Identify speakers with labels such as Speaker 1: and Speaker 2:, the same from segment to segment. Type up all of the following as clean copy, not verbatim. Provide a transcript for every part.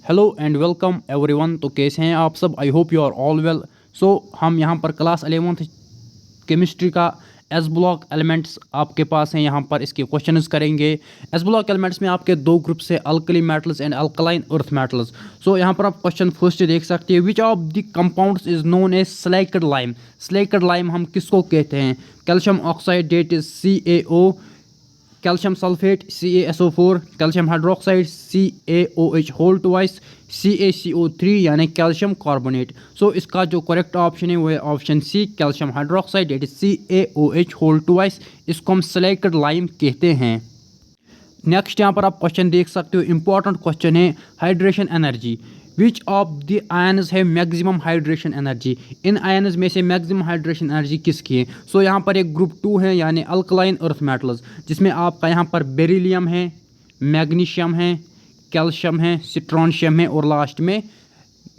Speaker 1: Hello and welcome everyone. तो कैसे हैं आप सब? I hope you are all well. So हम यहाँ पर क्लास 11th केमिस्ट्री का एस ब्लॉक एलिमेंट्स आपके पास हैं। यहाँ पर इसके क्वेश्चंस करेंगे। एस ब्लॉक एलिमेंट्स में आपके दो ग्रुप्स है, alkali metals and alkaline earth metals. So यहाँ पर आप क्वेश्चन फर्स्ट देख सकते हैं, which of the compounds is known as slaked lime. Slaked lime हम किसको कहते हैं? Calcium oxide that is CaO, calcium sulphate CaSO4, calcium hydroxide CaOH whole twice, CaCO3 यानी कैल्शियम कार्बोनेट। सो इसका जो करेक्ट ऑप्शन है वो है option C, calcium hydroxide that is CaOH whole twice. इसको हम स्लेकेड लाइम कहते हैं। नेक्स्ट यहाँ पर आप क्वेश्चन देख सकते हो, इंपॉर्टेंट क्वेश्चन है, hydration energy. Which of the ions है मैक्सिमम हाइड्रेशन एनर्जी? इन आयन्स में से मैक्सिमम हाइड्रेशन एनर्जी किसकी है? सो यहाँ पर एक ग्रुप 2 है यानी अल्कलाइन अर्थ मेटल्स, जिसमें आपका यहाँ पर बेरिलियम है, मैग्नीशियम है, कैल्शियम है, स्ट्रोंशियम है और लास्ट में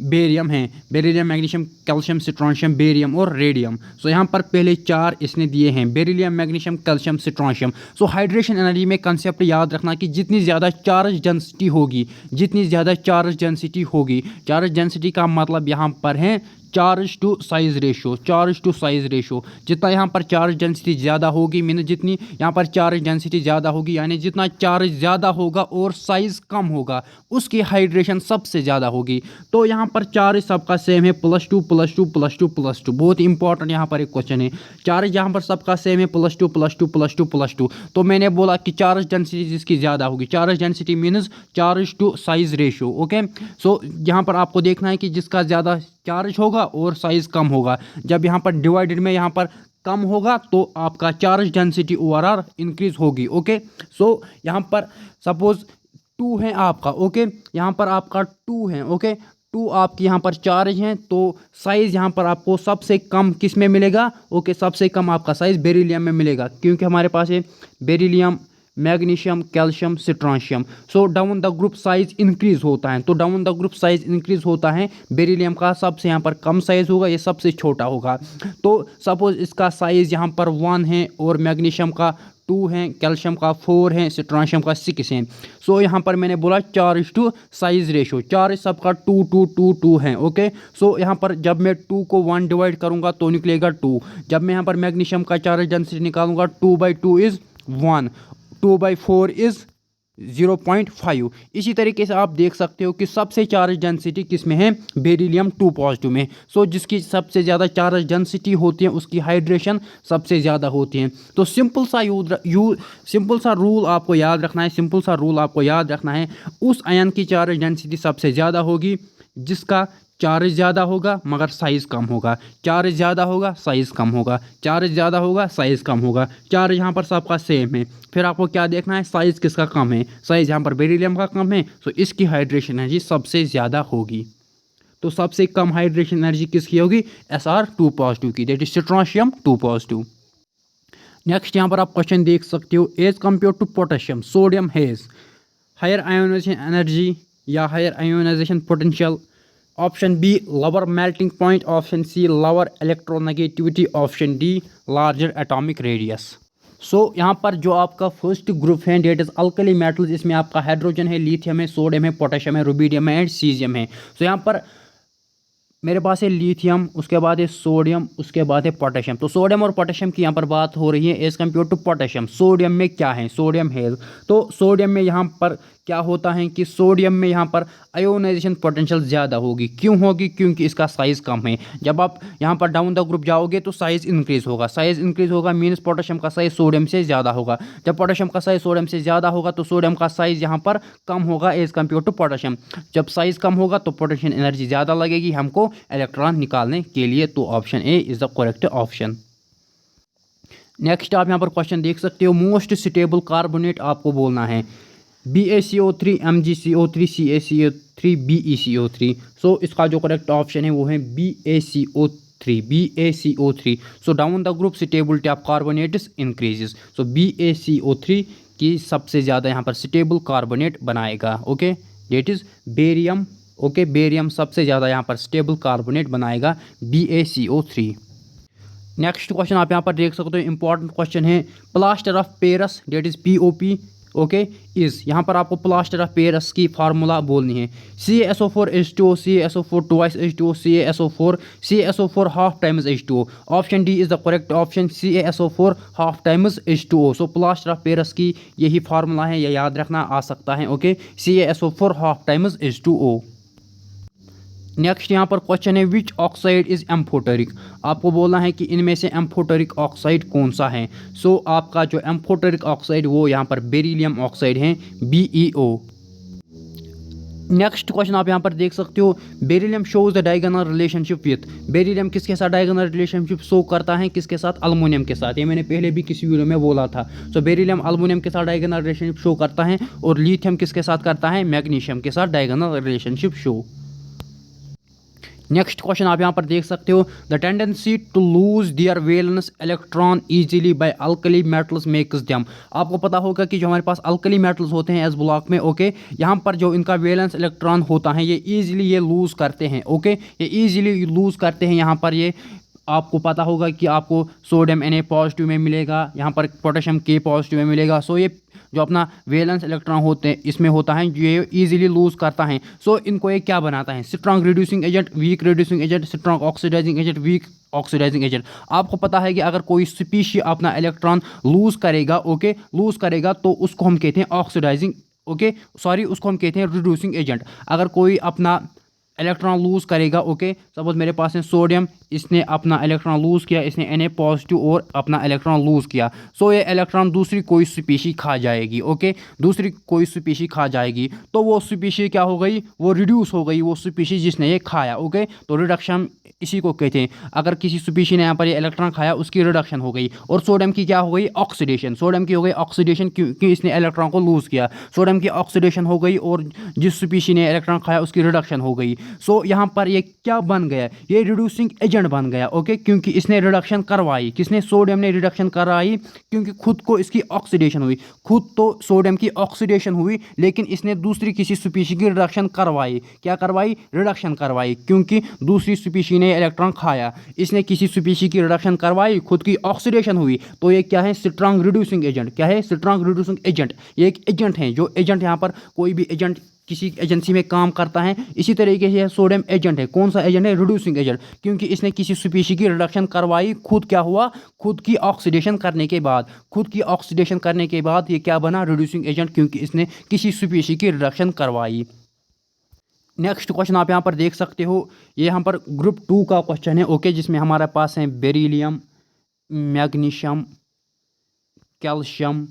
Speaker 1: बेरियम है। Beryllium, magnesium, calcium, strontium, barium और रेडियम। सो यहाँ पर पहले चार इसने दिए हैं, बेरिलियम, मैग्नीशियम, कैल्शियम, स्ट्रोंशियम। सो हाइड्रेशन एनर्जी में कंसेप्ट याद रखना कि जितनी ज़्यादा चार्ज डेंसिटी होगी, जितनी ज़्यादा चार्ज डेंसिटी होगी, चार्ज डेंसिटी का मतलब यहाँ पर है charge to size ratio. Charge to size ratio, जितना यहाँ पर चार्ज डेंसिटी ज़्यादा होगी, मीन जितनी यहाँ पर चार्ज डेंसिटी ज़्यादा होगी, यानी जितना चार्ज ज़्यादा होगा और साइज कम होगा, उसकी हाइड्रेशन सबसे ज़्यादा होगी। तो यहाँ पर चार्ज सबका सेम है, +2 +2 +2 +2। बहुत इंपॉर्टेंट यहाँ पर एक क्वेश्चन है, चार्ज यहाँ पर सबका सेम है, +2 +2 +2 +2। तो मैंने बोला कि चार्ज डेंसिटी जिसकी ज़्यादा होगी, charge density means charge to size ratio. Okay, so यहाँ पर आपको देखना है कि जिसका ज़्यादा चार्ज होगा और साइज कम होगा, जब यहाँ पर डिवाइडेड में यहाँ पर कम होगा तो आपका चार्ज डेंसिटी ओवरऑल इंक्रीज होगी। ओके, सो यहाँ पर सपोज 2 है आपका। ओके, यहाँ पर आपका 2 है। ओके, 2 आपकी यहाँ पर चार्ज हैं, तो साइज यहाँ पर आपको सबसे कम किस में मिलेगा? ओके, सबसे कम आपका साइज बेरिलियम में मिलेगा, क्योंकि हमारे पास है beryllium, magnesium, calcium, strontium. So down the group size increase होता है, तो down the group size increase होता है। बेरिलियम का सबसे यहाँ पर कम साइज होगा, ये सबसे छोटा होगा। तो सपोज इसका साइज यहाँ पर 1 है और मैग्नीशियम का 2 है, कैल्शियम का 4 है, स्ट्रोंशियम का 6 है। सो यहाँ पर मैंने बोला charge to size ratio, charge सबका 2 2 2 2 है। ओके, सो यहाँ पर जब मैं 2 को 1 डिवाइड करूँगा तो निकलेगा 2। जब मैं यहाँ पर मैग्नीशियम का चार्ज डेंसिटी निकालूंगा, 2/2 इज 1, 2/4 इज 0.5। इसी तरीके से आप देख सकते हो कि सबसे चार्ज डेंसिटी किस में है? बेरिलियम 2 पॉजिटिव में। सो जिसकी सबसे ज़्यादा चार्ज डेंसिटी होती है उसकी हाइड्रेशन सबसे ज़्यादा होती है। तो सिंपल सा रूल आपको याद रखना है, सिंपल सा रूल आपको याद रखना है, उस आयन की चार्ज डेंसिटी सबसे ज़्यादा होगी जिसका चार्ज ज़्यादा होगा मगर साइज़ कम होगा, चार्ज ज़्यादा होगा साइज़ कम होगा, चार्ज ज़्यादा होगा साइज़ कम होगा। चार्ज यहाँ पर सबका सेम है, फिर आपको क्या देखना है? साइज़ किसका कम है? साइज़ यहाँ पर बेरिलियम का कम है, तो इसकी हाइड्रेशन एनर्जी सबसे ज़्यादा होगी। तो सबसे कम हाइड्रेशन एनर्जी किसकी होगी? Sr2 पॉजिटिव की, that is strontium 2 positive. Next यहाँ पर आप क्वेश्चन देख सकते हो, as compare to potassium sodium has higher ionisation energy या higher ionisation potential. Option B lower melting point, option C lower electronegativity, option D larger atomic radius. So यहाँ पर जो आपका फर्स्ट ग्रुप है डेट इज अल्कली मेटल्स, इसमें आपका hydrogen है, lithium है, सोडियम है, पोटेशियम है, रुबिडियम है एंड सीजियम है। सो यहाँ पर मेरे पास है लिथियम, उसके बाद है सोडियम, उसके बाद है पोटेशियम। तो सोडियम और पोटेशियम की यहाँ पर बात हो रही है as compare to potassium. Sodium में क्या है? सोडियम है, तो सोडियम में यहाँ पर क्या होता है कि सोडियम में यहाँ पर आयोनाइजेशन पोटेंशियल ज़्यादा होगी। क्यों होगी? क्योंकि इसका साइज़ कम है। जब आप यहाँ पर डाउन द ग्रुप जाओगे तो साइज़ इंक्रीज़ होगा, साइज़ इंक्रीज़ होगा मीन्स पोटेशियम का साइज़ सोडियम से ज़्यादा होगा। जब पोटेशियम का साइज़ सोडियम से ज़्यादा होगा तो सोडियम का साइज़ यहाँ पर कम होगा एज कम्पेयर टू पोटेशियम। जब साइज़ कम होगा तो पोटेशियम एनर्जी ज़्यादा लगेगी हमको इलेक्ट्रॉन निकालने के लिए। तो option A is the correct option. Next आप यहाँ पर क्वेश्चन देख सकते हो, मोस्ट स्टेबल कार्बोनेट आपको बोलना है BaCO3, MgCO3, CaCO3, BeCO3। सो इसका जो करेक्ट ऑप्शन है वो है BaCO3, BaCO3। So down the group stability of carbonates increases. So BaCO3 की सबसे ज़्यादा यहाँ पर स्टेबल कार्बोनेट बनाएगा। Okay, that is barium. Okay, barium सबसे ज़्यादा यहाँ पर स्टेबल कार्बोनेट बनाएगा BaCO3। नेक्स्ट क्वेश्चन आप यहाँ पर देख सकते हो, इंपॉर्टेंट क्वेश्चन है, plaster of Paris that is POP okay is, यहाँ पर आपको प्लास्टर ऑफ पेरिस की फार्मूला बोलनी है। CaSO4H2O, CaSO4 twice H2O, CaSO4, CaSO4 half times H2O। Option D is the correct option, CaSO4 half times H2O। So plaster of Paris की यही formula है, ये याद रखना आ सकता है। Okay CaSO4 half times H2O। Next यहाँ पर क्वेश्चन है विच ऑक्साइड इज़ एम्फोटेरिक। आपको बोलना है कि इनमें से एम्फोटेरिक ऑक्साइड कौन सा है। सो आपका जो एम्फोटेरिक ऑक्साइड वो यहाँ पर बेरिलियम ऑक्साइड है, BeO। नेक्स्ट क्वेश्चन आप यहाँ पर देख सकते हो, beryllium shows the diagonal relationship with. Beryllium किसके साथ डायगोनल रिलेशनशिप शो करता है, किसके साथ, अल्युमिनियम के साथ। ये मैंने पहले भी किसी वीडियो में बोला था। सो बेरिलियम अल्युमिनियम के साथ डायगोनल रिलेशनशिप शो करता है, और लिथियम किसके साथ करता है, मैग्नीशियम के साथ diagonal relationship show. Next question आप यहाँ पर देख सकते हो, the tendency to lose their valence electron easily by alkali metals makes them. आपको पता होगा कि जो हमारे पास अल्कली मेटल्स होते हैं एस ब्लॉक में, ओके यहाँ पर जो इनका वैलेंस इलेक्ट्रॉन होता है ये इजीली ये लूज करते हैं। ओके ये इजीली लूज करते हैं। यहाँ पर ये आपको पता होगा कि आपको सोडियम Na पॉजिटिव में मिलेगा, यहाँ पर पोटेशियम K पॉजिटिव में मिलेगा। सो ये जो अपना वैलेंस इलेक्ट्रॉन होते हैं इसमें होता है, ये इजीली लूज करता है। सो इनको ये क्या बनाता है, strong reducing agent, weak reducing agent, strong oxidizing agent, weak oxidizing agent. आपको पता है कि अगर कोई स्पीशी अपना इलेक्ट्रॉन लूज करेगा, ओके लूज करेगा, तो उसको हम कहते हैं ऑक्सीडाइजिंग, ओके सॉरी उसको हम कहते हैं रिड्यूसिंग एजेंट। अगर कोई अपना इलेक्ट्रॉन लूज करेगा, ओके सपोज मेरे पास है सोडियम, इसने अपना इलेक्ट्रॉन लूज किया, इसने Na पॉजिटिव और अपना इलेक्ट्रॉन लूज किया। सो ये इलेक्ट्रॉन दूसरी कोई स्पीशी खा जाएगी, ओके दूसरी कोई स्पीशी खा जाएगी, तो वो स्पीशी क्या हो गई, वो रिड्यूस हो गई, वो स्पीशी जिसने ये खाया। ओके तो रिडक्शन इसी को कहते हैं। अगर किसी स्पीशी ने यहाँ पर ये इलेक्ट्रॉन खाया, उसकी रिडक्शन हो गई। और सोडियम की क्या हो गई, ऑक्सीडेशन। सोडियम की हो गई ऑक्सीडेशन क्योंकि इसने इलेक्ट्रॉन को लूज किया। सोडियम की ऑक्सीडेशन हो गई और जिस स्पीशी ने इलेक्ट्रॉन खाया उसकी रिडक्शन हो गई। सो यहाँ पर ये क्या बन गया, ये रिड्यूसिंग एजेंट बन गया। ओके क्योंकि इसने रिडक्शन करवाई, किसने, सोडियम ने रिडक्शन करवाई, क्योंकि खुद को इसकी ऑक्सीडेशन हुई। खुद तो सोडियम की ऑक्सीडेशन हुई, लेकिन इसने दूसरी किसी स्पीशी की रिडक्शन करवाई। क्या करवाई, रिडक्शन करवाई, क्योंकि दूसरी स्पीशी ने इलेक्ट्रॉन खाया, इसने किसी स्पीशी की रिडक्शन करवाई, खुद की ऑक्सीडेशन हुई। तो ये क्या है, स्ट्रॉन्ग रिड्यूसिंग एजेंट। क्या है, स्ट्रॉन्ग रिड्यूसिंग एजेंट। ये एक एजेंट है, जो एजेंट यहाँ पर कोई भी एजेंट किसी एजेंसी में काम करता है, इसी तरीके से सोडियम एजेंट है। कौन सा एजेंट है, रिड्यूसिंग एजेंट, क्योंकि इसने किसी स्पीशी की रिडक्शन करवाई, खुद क्या हुआ, खुद की ऑक्सीडेशन करने के बाद, खुद की ऑक्सीडेशन करने के बाद ये क्या बना, रिड्यूसिंग एजेंट, क्योंकि इसने किसी स्पीशी की रिडक्शन करवाई। नेक्स्ट क्वेश्चन आप यहाँ पर देख सकते हो, ये यहाँ पर ग्रुप 2 का क्वेश्चन है, ओके जिसमें हमारे पास है beryllium, magnesium, calcium,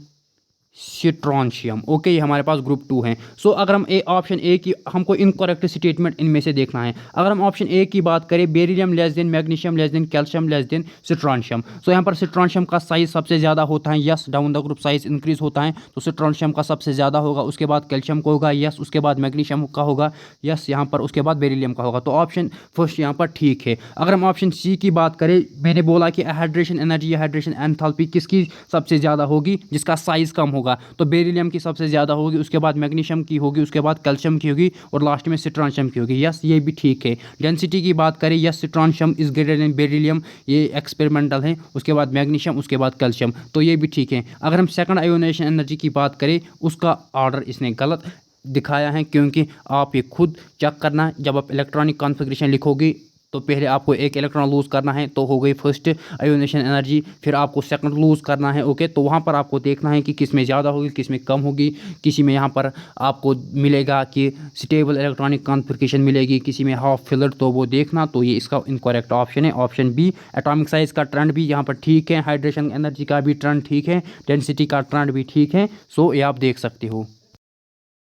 Speaker 1: strontium. Okay ये हमारे पास ग्रुप 2 हैं। सो अगर हम ऑप्शन ए की, हमको इनकरेक्ट स्टेटमेंट इनमें से देखना है। अगर हम ऑप्शन ए की बात करें, beryllium less than magnesium less than calcium less than strontium. So यहाँ पर स्ट्रोंशियम का साइज सबसे ज़्यादा होता है, yes down the group size increase होता है, तो स्ट्रोंशियम का सबसे ज़्यादा होगा, उसके बाद कैल्शियम का होगा, यस उसके बाद मैग्नीशियम का होगा, यस यहाँ पर उसके बाद बेरिलियम का होगा। तो ऑप्शन फर्स्ट यहाँ पर ठीक है। अगर हम ऑप्शन सी की बात करें, मैंने बोला कि हाइड्रेशन एनर्जी या हाइड्रेशन एंथैल्पी किसकी सबसे ज़्यादा होगी, जिसका साइज कम होगा, तो बेरिलियम की सबसे ज़्यादा होगी, उसके बाद मैग्नीशियम की होगी, उसके बाद कैल्शियम की होगी और लास्ट में स्ट्रोंशियम की होगी। यस ये भी ठीक है। डेंसिटी की बात करें, yes strontium is greater than beryllium, ये एक्सपेरिमेंटल है, उसके बाद मैग्नीशियम, उसके बाद कैल्शियम, तो ये भी ठीक है। अगर हम सेकंड आयोनाइजेशन एनर्जी की बात करें, उसका ऑर्डर इसने गलत दिखाया है, क्योंकि आप ये खुद चेक करना, जब आप इलेक्ट्रॉनिक कॉन्फ़िगरेशन लिखोगे तो पहले आपको एक इलेक्ट्रॉन लूज़ करना है, तो हो गई फर्स्ट आयोनाइजेशन एनर्जी, फिर आपको सेकंड लूज़ करना है। ओके तो वहाँ पर आपको देखना है कि किस में ज़्यादा होगी, किस में कम होगी। किसी में यहाँ पर आपको मिलेगा कि स्टेबल इलेक्ट्रॉनिक कॉन्फ़िगरेशन मिलेगी, किसी में हाफ फिल्ड, तो वो देखना। तो ये इसका इनकरेक्ट ऑप्शन है, ऑप्शन बी। एटॉमिक साइज़ का ट्रेंड भी यहाँ पर ठीक है, हाइड्रेशन एनर्जी का भी ट्रेंड ठीक है, डेंसिटी का ट्रेंड भी ठीक है। सो ये आप देख सकते हो।